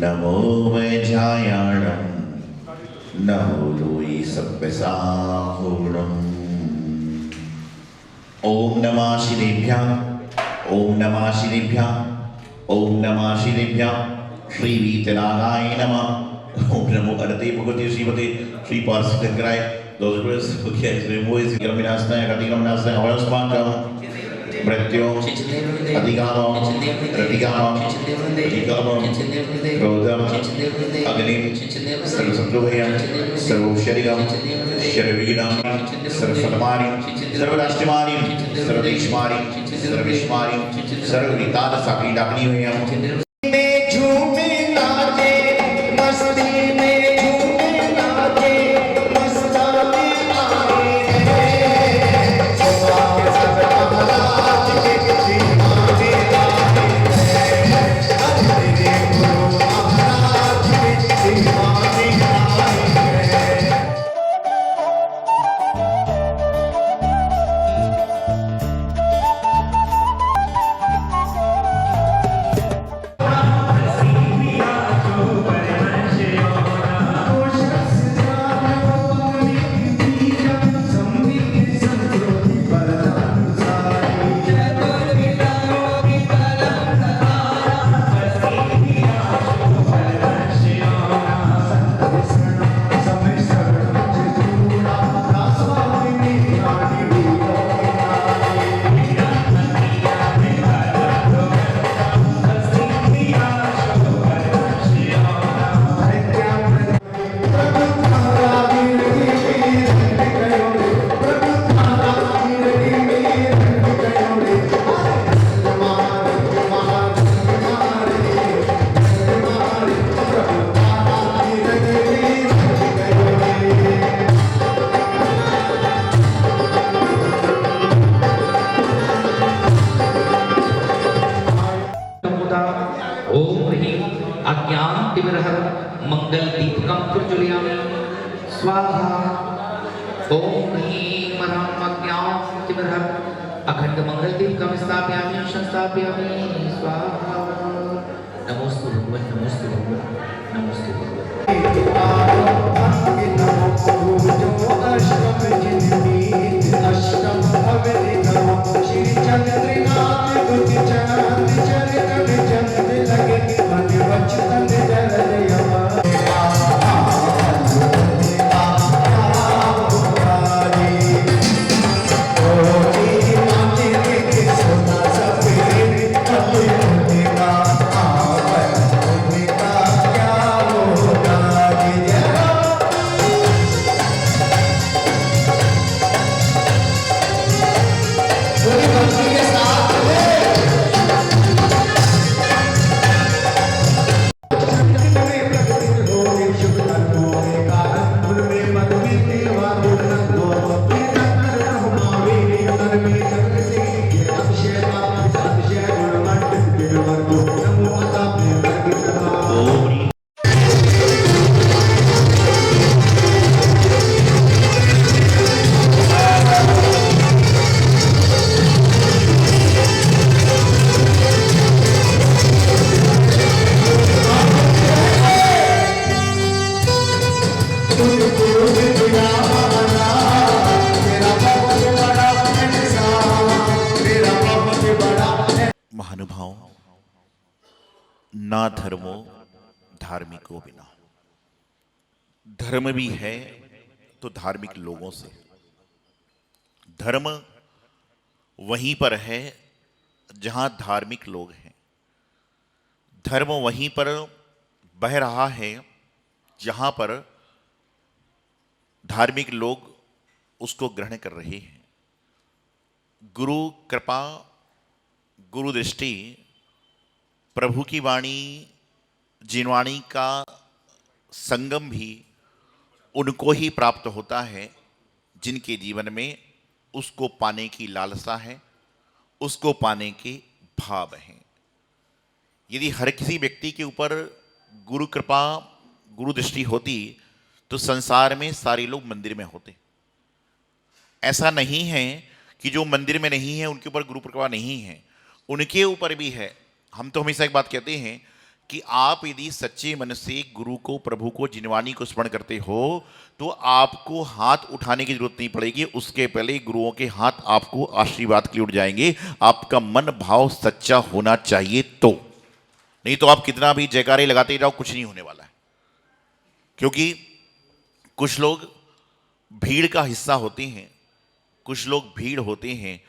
नमो वैझायाणं नमो लोई सप्पसाहूणम्। ओम नमः शिवेभ्यः, ओम नमः शिवेभ्यः, ओम नमः शिवेभ्यः। श्री वीतरागाय नमः। ओम नमो अरते भगवते श्रीमते Shri पार्श्वशंकराय। Those words, okay, remove is Giraminasana, Katigaminasana, Horaspankam, Mrityo, Adigamo, Ratigamo, Ratigamo, Rodam, Agnim, Sarvasatruhayam, Sarvosharigam, Sharaviginam, Sarvasatamari, Sarvarashtamari, Sarvishmari, Sarvishmari, Sarvitana Sakri Daknihayam. मंगल दीपकम प्रज्वलयामि स्वाहा। ओम ह्रीं मरहं अज्ञानतिमिरः अखंड मंगल दीपकम स्थापयामि संस्थापयामि स्वाहा। नमोस्तु भगवन्, नमोस्तु भगवन्, नमोस्तु महानुभाव, ना धर्मो धार्मिको बिना। धर्म भी है तो धार्मिक लोगों से। धर्म वहीं पर है जहां धार्मिक लोग हैं। धर्म वहीं पर बह रहा है जहां पर धार्मिक लोग उसको ग्रहण कर रहे हैं। गुरु कृपा, गुरु दृष्टि, प्रभु की वाणी, जिनवाणी का संगम भी उनको ही प्राप्त होता है जिनके जीवन में उसको पाने की लालसा है, उसको पाने के भाव हैं। यदि हर किसी व्यक्ति के ऊपर गुरु कृपा, गुरु दृष्टि होती तो संसार में सारे लोग मंदिर में होते। ऐसा नहीं है कि जो मंदिर में नहीं है उनके ऊपर गुरु कृपा नहीं है, उनके ऊपर भी है। हम तो हमेशा एक बात कहते हैं कि आप यदि सच्चे मन से गुरु को, प्रभु को, जिनवाणी को स्मरण करते हो तो आपको हाथ उठाने की जरूरत नहीं पड़ेगी। उसके पहले गुरुओं के हाथ आपको आशीर्वाद के लिए उठ जाएंगे। आपका मन भाव सच्चा होना चाहिए तो, नहीं तो आप कितना भी जयकारे लगाते जाओ, कुछ नहीं होने वाला है। क्योंकि कुछ लोग भीड़ का हिस्सा होते हैं, कुछ लोग भीड़ होते हैं,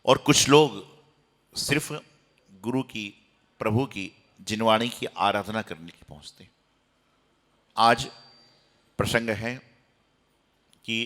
और कुछ लोग सिर्फ गुरु की, प्रभु की, जिनवाणी की आराधना करने के पहुंचते हैं। आज प्रसंग है कि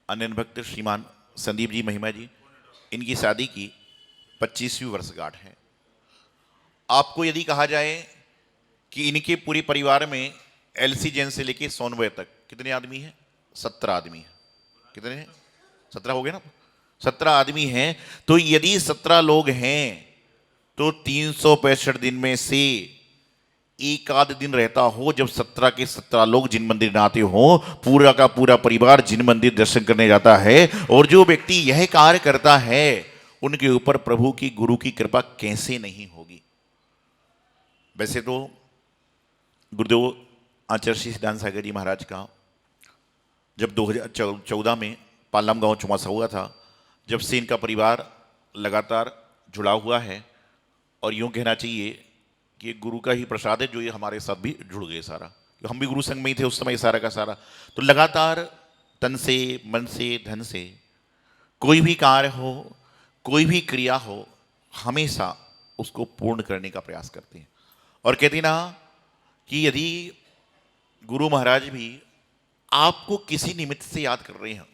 अनन्य भक्त श्रीमान संदीप जी महिमा जी, इनकी शादी की 25वीं वर्षगांठ है। आपको यदि कहा जाए कि इनके पूरे परिवार में एलसी जैन से लेके सोनभद्र तक कितने आदमी हैं? 17 आदमी हैं। कितने हैं? 17 हो गए ना? 17 आदमी हैं। तो यदि 17 लोग हैं तो 365 दिन में से एक आध दिन रहता हो जब 17 के 17 लोग जिन मंदिर में आते हो, पूरा का पूरा परिवार जिन मंदिर दर्शन करने जाता है, और जो व्यक्ति यह कार्य करता है उनके ऊपर प्रभु की, गुरु की कृपा कैसे नहीं होगी। वैसे तो गुरुदेव आचार्य श्री सिद्धांत सागर जी महाराज का जब 2014 में पालम गांव चुमासा हुआ था, जब से इनका परिवार लगातार जुड़ा हुआ है, और यूँ कहना चाहिए कि ये गुरु का ही प्रसाद है जो ये हमारे साथ भी जुड़ गए सारा। हम भी गुरु संग में ही थे उस समय सारा का सारा। तो लगातार तन से, मन से, धन से कोई भी कार्य हो, कोई भी क्रिया हो, हमेशा उसको पूर्ण करने का प्रयास करते हैं। और कहते ना कि यदि गुरु महाराज भी आपको किसी निमित्त से याद कर रहे हैं,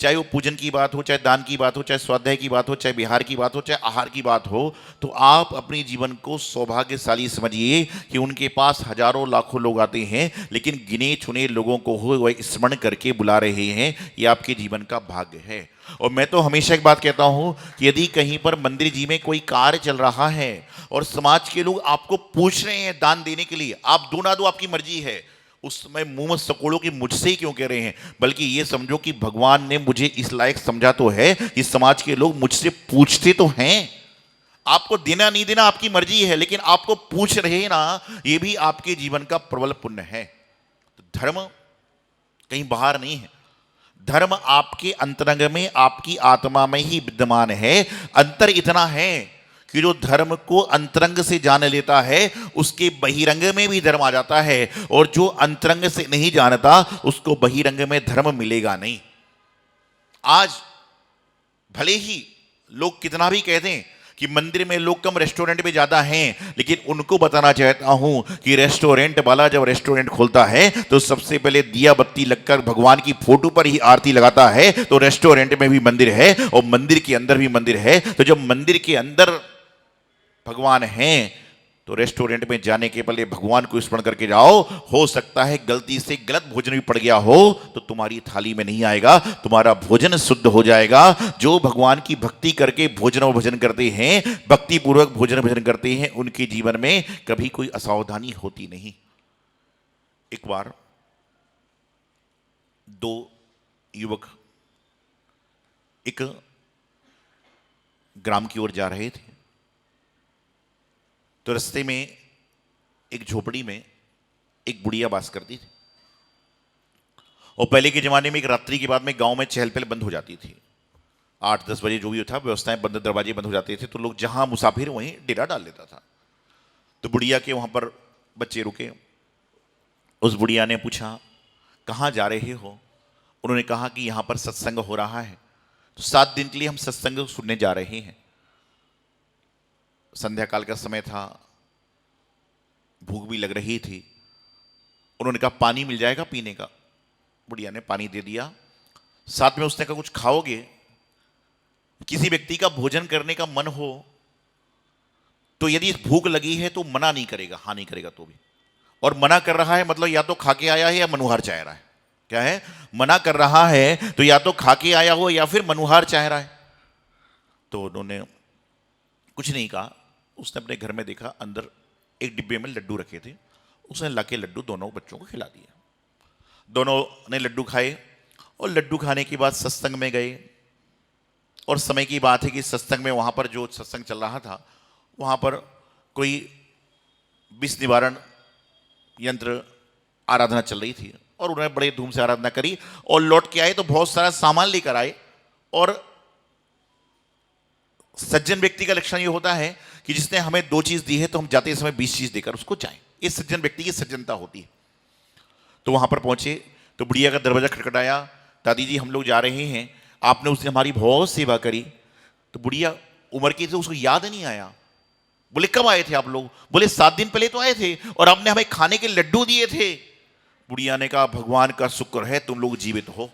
चाहे वो पूजन की बात हो, चाहे दान की बात हो, चाहे स्वाध्याय की बात हो, चाहे बिहार की बात हो, चाहे आहार की बात हो, तो आप अपने जीवन को सौभाग्यशाली समझिए कि उनके पास हजारों लाखों लोग आते हैं, लेकिन गिने चुने लोगों को हो वह स्मरण करके बुला रहे हैं। ये आपके जीवन का भाग्य है। और मैं तो हमेशा एक बात कहता हूं कि यदि कहीं पर मंदिर जी में कोई कार्य चल रहा है और समाज के लोग आपको पूछ रहे हैं दान देने के लिए, आप दो ना दो, आपकी मर्जी है, उस समय मुंह में सकोड़ो कि मुझसे ही क्यों कह रहे हैं, बल्कि ये समझो कि भगवान ने मुझे इस लायक समझा तो है, इस समाज के लोग मुझसे पूछते तो हैं। आपको देना नहीं देना आपकी मर्जी है, लेकिन आपको पूछ रहे हैं ना, ये भी आपके जीवन का प्रबल पुण्य है। तो धर्म कहीं बाहर नहीं है, धर्म आपके अंतरंग में, आपकी आत्मा में ही विद्यमान है। अंतर इतना है कि जो धर्म को अंतरंग से जान लेता है उसके बहिरंग में भी धर्म आ जाता है, और जो अंतरंग से नहीं जानता उसको बहिरंग में धर्म मिलेगा नहीं। आज भले ही लोग कितना भी कहते हैं कि मंदिर में लोग कम, रेस्टोरेंट में ज्यादा हैं, लेकिन उनको बताना चाहता हूं कि रेस्टोरेंट वाला जब रेस्टोरेंट खोलता है तो सबसे पहले दिया बत्ती लगकर भगवान की फोटो पर ही आरती लगाता है। तो रेस्टोरेंट में भी मंदिर है और मंदिर के अंदर भी मंदिर है। तो जब मंदिर के अंदर भगवान हैं तो रेस्टोरेंट में जाने के पहले भगवान को स्मरण करके जाओ। हो सकता है गलती से गलत भोजन भी पड़ गया हो तो तुम्हारी थाली में नहीं आएगा, तुम्हारा भोजन शुद्ध हो जाएगा। जो भगवान की भक्ति करके भोजन और भजन करते हैं, भक्ति पूर्वक भोजन भजन करते हैं, उनके जीवन में कभी कोई असावधानी होती नहीं। एक बार दो युवक एक ग्राम की ओर जा रहे थे, तो रास्ते में एक झोपड़ी में एक बुढ़िया बास करती थी। और पहले के जमाने में एक रात्रि के बाद में गांव में चहल पहल बंद हो जाती थी, 8-10 बजे जो भी था व्यवस्थाएं बंद, दरवाजे बंद हो जाते थे, तो लोग जहां मुसाफिर वहीं डेरा डाल लेता था। तो बुढ़िया के वहां पर बच्चे रुके। उस बुढ़िया ने पूछा कहाँ जा रहे हो? उन्होंने कहा कि यहां पर सत्संग हो रहा है, तो 7 दिन के लिए हम सत्संग सुनने जा रहे हैं। संध्या काल का समय था, भूख भी लग रही थी। उन्होंने कहा पानी मिल जाएगा पीने का? बुढ़िया ने पानी दे दिया। साथ में उसने कहा कुछ खाओगे? किसी व्यक्ति का भोजन करने का मन हो तो यदि भूख लगी है तो मना नहीं करेगा, हाँ नहीं करेगा तो भी। और मना कर रहा है मतलब या तो खा के आया है या मनुहार चाह रहा है। क्या है? मना कर रहा है तो या तो खा के आया हो या फिर मनुहार चाह रहा है। तो उन्होंने कुछ नहीं कहा। उसने अपने घर में देखा, अंदर एक डिब्बे में लड्डू रखे थे, उसने लाके लड्डू दोनों बच्चों को खिला दिया। दोनों ने लड्डू खाए और लड्डू खाने के बाद सत्संग में गए। और समय की बात है कि सत्संग में वहां पर जो सत्संग चल रहा था वहां पर कोई विष निवारण यंत्र आराधना चल रही थी और उन्होंने बड़े धूम से आराधना करी और लौट के आए तो बहुत सारा सामान लेकर आए। और सज्जन व्यक्ति का लक्षण ये होता है कि जिसने हमें 2 चीज दी है तो हम जाते समय 20 चीज देकर उसको जाएं। ये सज्जन व्यक्ति की सज्जनता होती है। तो वहां पर पहुंचे तो बुढ़िया का दरवाजा खटखटाया, दादी जी हम लोग जा रहे हैं, आपने उस दिन हमारी बहुत सेवा करी। तो बुढ़िया उम्र की थी, उसको याद नहीं आया। बोले कब आए थे आप लोग? बोले 7 दिन पहले तो आए थे और आपने हमें खाने के लड्डू दिए थे। बुढ़िया ने कहा भगवान का शुक्र है तुम लोग जीवित हो।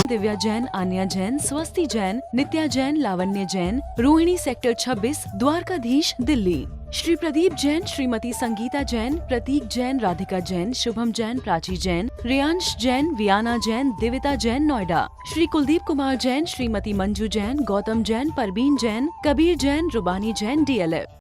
दिव्या जैन, आन्या जैन, स्वस्ति जैन, नित्या जैन, लावण्य जैन, रोहिणी सेक्टर 26, द्वारकाधीश, दिल्ली। श्री प्रदीप जैन, श्रीमती संगीता जैन, प्रतीक जैन, राधिका जैन, शुभम जैन, प्राची जैन, रियांश जैन, वियाना जैन, दिविता जैन, नोएडा। श्री कुलदीप कुमार जैन, श्रीमती मंजू जैन, गौतम जैन, परवीन जैन, कबीर जैन, रुबानी जैन, DLF।